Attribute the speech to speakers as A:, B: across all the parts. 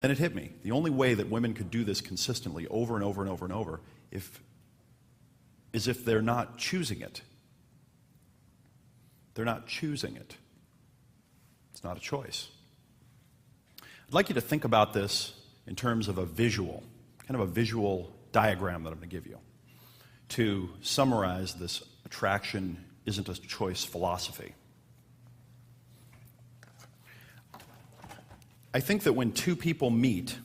A: Then it hit me. The only way that women could do this consistently over and over and over and over is if they're not choosing it. They're not choosing it. It's not a choice. I'd like you to think about this in terms of a visual, kind of a visual diagram that I'm going to give you to summarize this attraction isn't a choice philosophy. I think that when two people meet,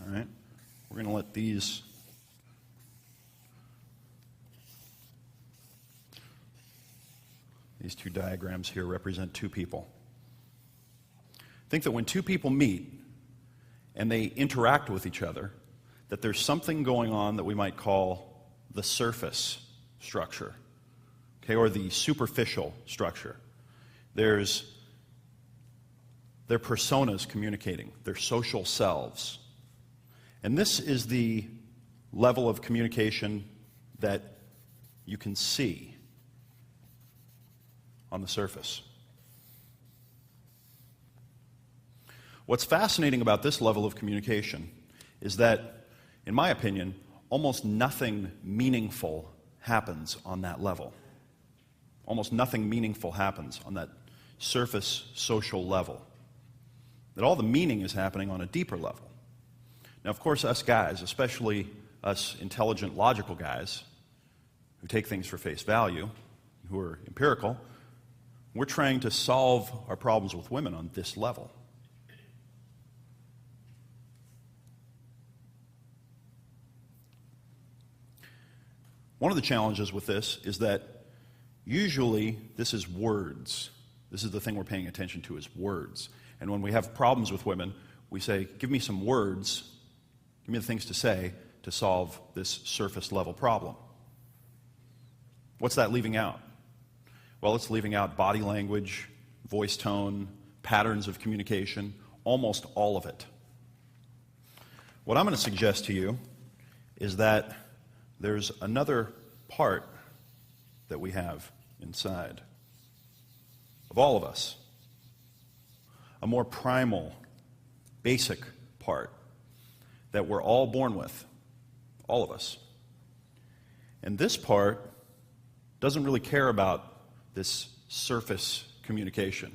A: all right, we're going to let these two diagrams here represent two people. I think that when two people meet and they interact with each other, that there's something going on that we might call the surface structure, okay, or the superficial structure. There's their personas communicating, their social selves. And this is the level of communication that you can see on the surface. What's fascinating about this level of communication is that, in my opinion, almost nothing meaningful happens on that level. Almost nothing meaningful happens on that surface social level. That all the meaning is happening on a deeper level. Now, of course, us guys, especially us intelligent, logical guys, who take things for face value, who are empirical, we're trying to solve our problems with women on this level. One of the challenges with this is that usually this is words. This is the thing we're paying attention to, is words. And when we have problems with women, we say, give me some words, give me the things to say to solve this surface level problem. What's that leaving out? Well, it's leaving out body language, voice tone, patterns of communication, almost all of it. What I'm going to suggest to you is that there's another part that we have inside of all of us. A more primal, basic part that we're all born with, all of us. And this part doesn't really care about this surface communication,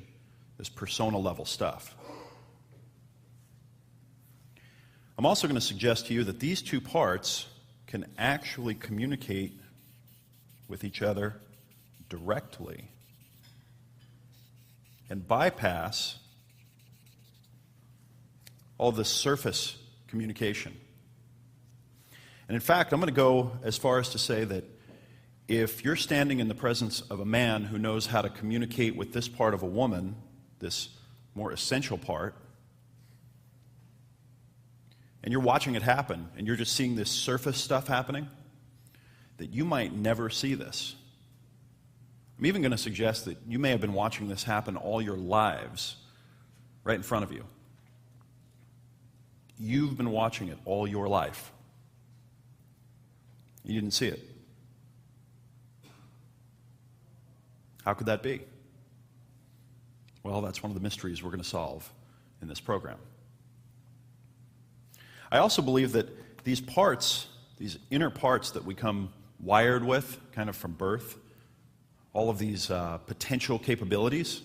A: this persona level stuff. I'm also going to suggest to you that these two parts can actually communicate with each other directly and bypass all this surface communication. And in fact, I'm going to go as far as to say that if you're standing in the presence of a man who knows how to communicate with this part of a woman, this more essential part, and you're watching it happen, and you're just seeing this surface stuff happening, that you might never see this. I'm even going to suggest that you may have been watching this happen all your lives, right in front of you. You've been watching it all your life. You didn't see it. How could that be? Well, that's one of the mysteries we're going to solve in this program. I also believe that these parts, these inner parts that we come wired with, kind of from birth, all of these potential capabilities,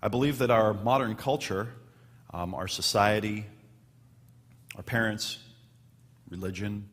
A: I believe that our modern culture, our society, our parents, religion,